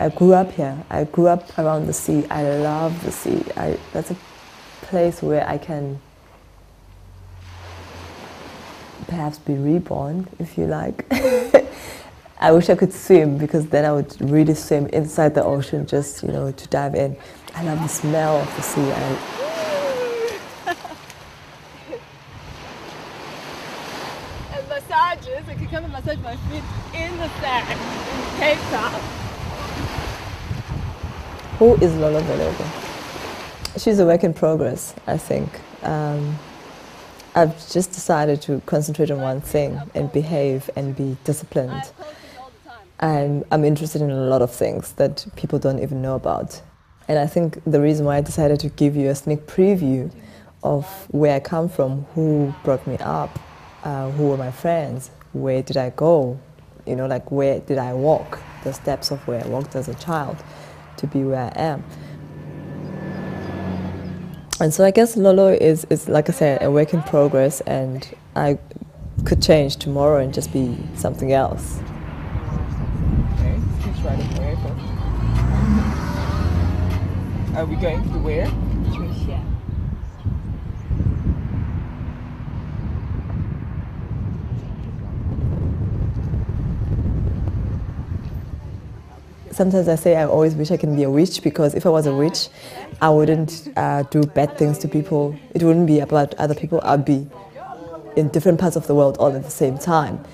I grew up here. I grew up around the sea. I love the sea. That's a place where I can perhaps be reborn, if you like. I wish I could swim, because then I would really swim inside the ocean, just, you know, to dive in. I love the smell of the sea. And massages, I could come and massage my feet in the sand in Cape Town. Who is Lolo Veleko? She's a work in progress, I think. I've just decided to concentrate on one thing and behave and be disciplined. I'm interested in a lot of things that people don't even know about. And I think the reason why I decided to give you a sneak preview of where I come from, who brought me up, who were my friends, where did I go, you know, like where did I walk, the steps of where I walked as a child to be where I am. And so I guess Lolo is like I said, a work in progress, and I could change tomorrow and just be something else. Okay, keep riding where first. Are we going to where? Tricia. Sometimes I say I always wish I can be a witch, because if I was a witch, I wouldn't do bad things to people. It wouldn't be about other people. I'd be in different parts of the world all at the same time,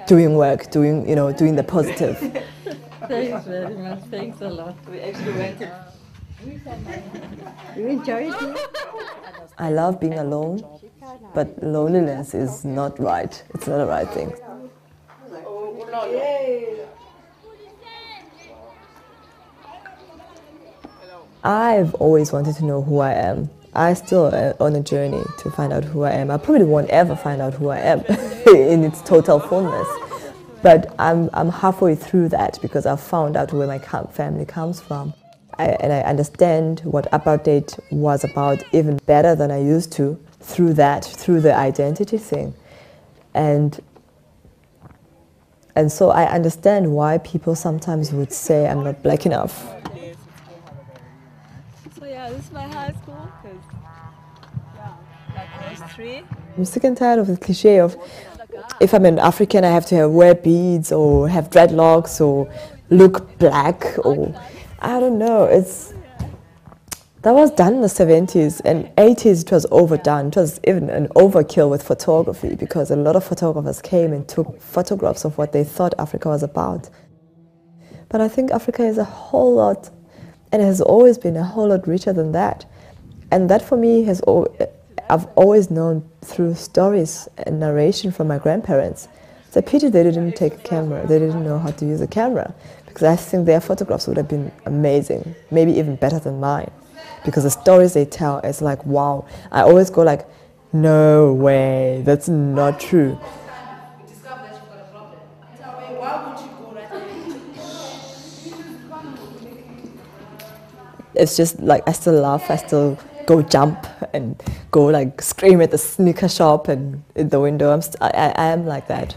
doing work, doing the positive. Thanks very much. Thanks a lot. We actually went to... You enjoyed it? I love being alone, but loneliness is not right. It's not a right thing. I've always wanted to know who I am. I still am on a journey to find out who I am. I probably won't ever find out who I am in its total fullness. But I'm halfway through that, because I've found out where my family comes from. And I understand what apartheid was about even better than I used to through the identity thing. And so I understand why people sometimes would say I'm not black enough. So yeah, this is my high school, because like there's 3. I'm sick and tired of the cliche of, if I'm an African, I have to wear beads or have dreadlocks or look black, or I don't know. That was done in the 70s and 80s. It was overdone. It was even an overkill with photography, because a lot of photographers came and took photographs of what they thought Africa was about. But I think Africa is a whole lot, and it has always been a whole lot richer than that. And that for me I've always known through stories and narration from my grandparents. It's a pity they didn't take a camera. They didn't know how to use a camera, because I think their photographs would have been amazing, maybe even better than mine. Because the stories they tell is like, wow. I always go like, no way, that's not true. It's just like, I still laugh, I still go jump and go like scream at the sneaker shop and in the window. I am like that.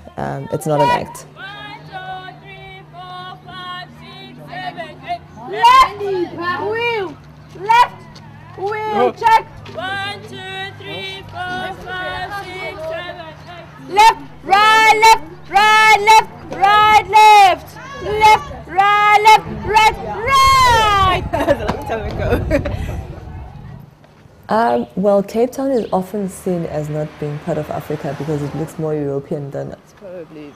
It's not an act. 1, 2, 3, 4, 5, 6, 7, 8. Left wheel, left wheel, check. 1, 2, 3, 4, 5, 6, 7, 8. Left, right, left, right, left, right, left, left, right, left, right, right. That's a long time ago. Well, Cape Town is often seen as not being part of Africa, because it looks more European than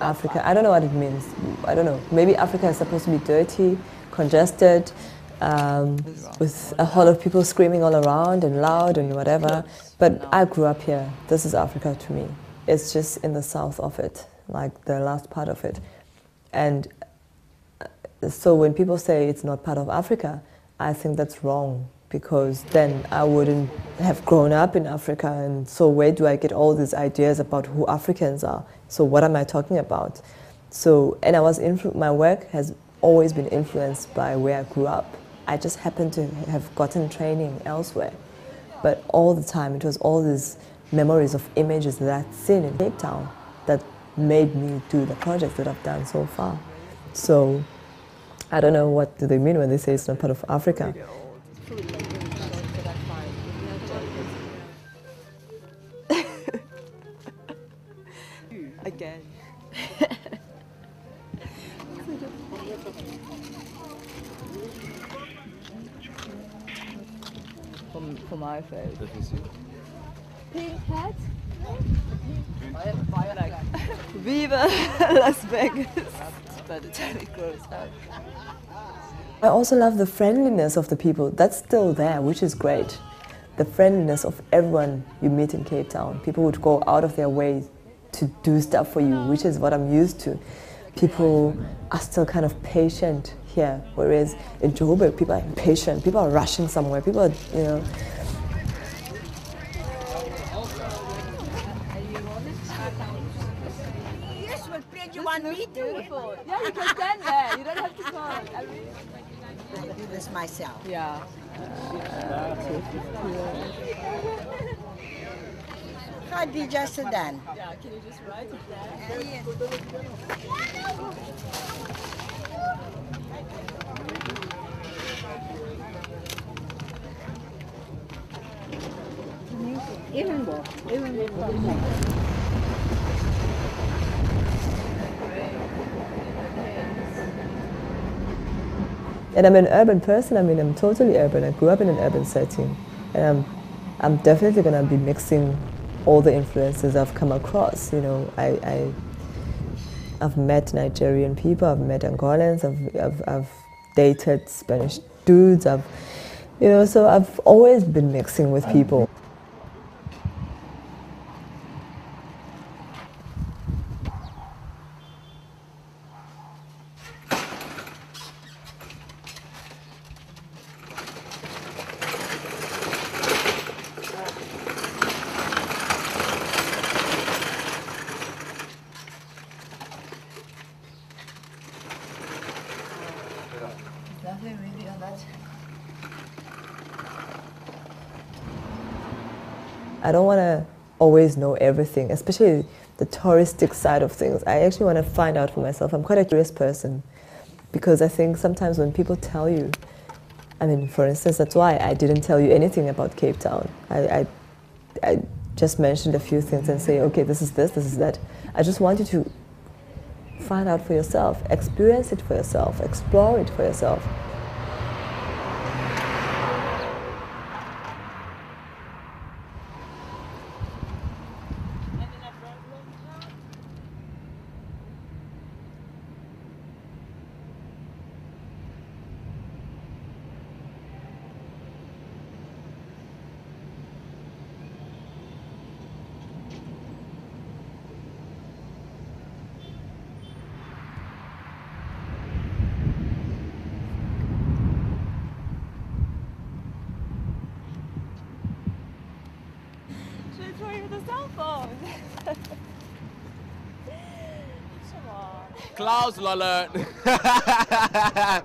Africa. I don't know what it means. I don't know. Maybe Africa is supposed to be dirty, congested, with a whole lot of people screaming all around and loud and whatever. But I grew up here. This is Africa to me. It's just in the south of it, like the last part of it. And so when people say it's not part of Africa, I think that's wrong, because then I wouldn't have grown up in Africa, and so where do I get all these ideas about who Africans are? So what am I talking about? So, and my work has always been influenced by where I grew up. I just happened to have gotten training elsewhere, but all the time it was all these memories of images that I'd seen in Cape Town that made me do the projects that I've done so far. So I don't know what do they mean when they say it's not part of Africa. Again. For my face. Let me see. Pink hat. Viva Las Vegas. By the time it grows up. I also love the friendliness of the people. That's still there, which is great. The friendliness of everyone you meet in Cape Town. People would go out of their way to do stuff for you, which is what I'm used to. People are still kind of patient here, whereas in Joburg, people are impatient. People are rushing somewhere. People are, you know. Yes, we'll print you one meeting. Beautiful. Yeah, you can stand there. You don't have to come. I do this myself. Yeah. Khadija Sedan. Yeah, can you just write it there? Even more. And I'm an urban person. I mean, I'm totally urban. I grew up in an urban setting. And I'm definitely going to be mixing all the influences I've come across. You know, I've met Nigerian people, I've met Angolans, I've dated Spanish dudes, so I've always been mixing with people. I don't want to always know everything, especially the touristic side of things. I actually want to find out for myself. I'm quite a curious person because I think sometimes when people tell you, I mean, for instance, that's why I didn't tell you anything about Cape Town. I just mentioned a few things and say, okay, this is that. I just want you to find out for yourself, experience it for yourself, explore it for yourself. Clouds, Lolo. I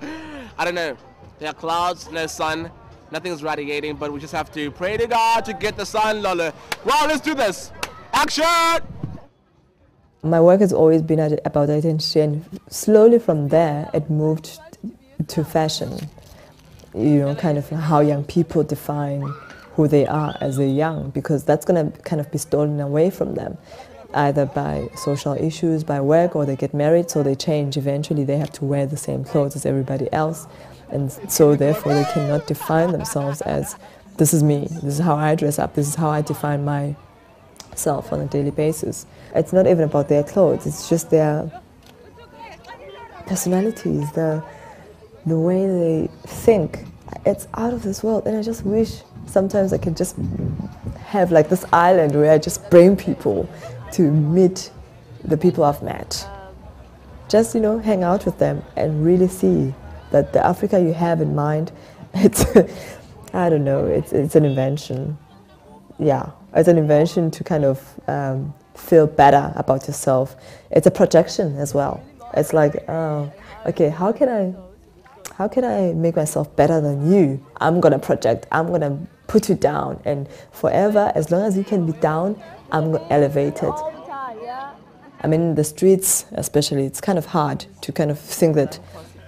don't know. There are clouds, no sun. Nothing's radiating, but we just have to pray to God to get the sun, Lolo. Well, let's do this. Action! My work has always been about identity, and slowly from there it moved to fashion. You know, kind of how young people define who they are as they're young, because that's going to kind of be stolen away from them, either by social issues, by work, or they get married, so they change. Eventually they have to wear the same clothes as everybody else, and so therefore they cannot define themselves as, this is me, this is how I dress up, this is how I define myself on a daily basis. It's not even about their clothes, it's just their personalities, the way they think. It's out of this world, and I just wish sometimes I could just have like this island where I just bring people to meet the people I've met. Just, you know, hang out with them and really see that the Africa you have in mind, it's, I don't know, it's an invention. Yeah, it's an invention to kind of feel better about yourself. It's a projection as well. It's like, oh, okay, how can I make myself better than you? I'm gonna project, I'm gonna put you down, and forever, as long as you can be down, I'm gonna elevate it. I mean, in the streets especially, it's kind of hard to kind of think that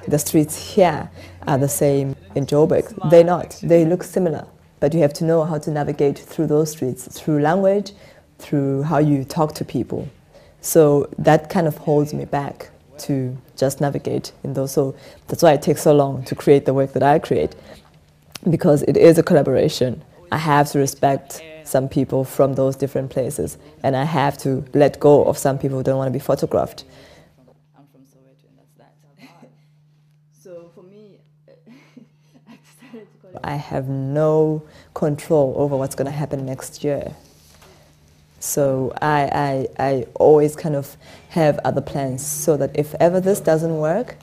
the streets here are the same in Joburg. They're not. They look similar. But you have to know how to navigate through those streets, through language, through how you talk to people. So that kind of holds me back to just navigate in those. So that's why it takes so long to create the work that I create, because it is a collaboration. I have to respect some people from those different places, and I have to let go of some people who don't want to be photographed. I'm from Soweto, and that's that. So for me, I decided to call it. I have no control over what's going to happen next year. So I always kind of have other plans so that if ever this doesn't work,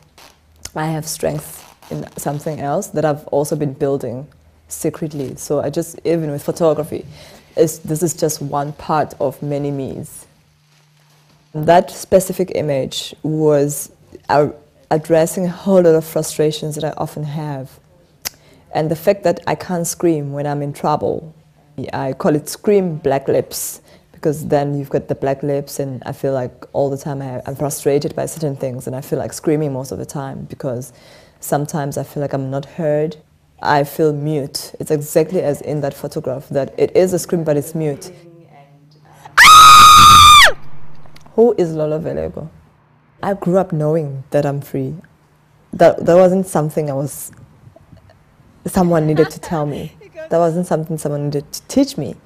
I have strength in something else that I've also been building secretly. So I just, even with photography, this is just one part of many me's. That specific image was addressing a whole lot of frustrations that I often have. And the fact that I can't scream when I'm in trouble. I call it scream black lips, because then you've got the black lips, and I feel like all the time I'm frustrated by certain things, and I feel like screaming most of the time because sometimes I feel like I'm not heard. I feel mute. It's exactly as in that photograph, that it is a scream but it's mute. Who is Lolo Veleko? I grew up knowing that I'm free. That wasn't something someone needed to tell me. That wasn't something someone needed to teach me.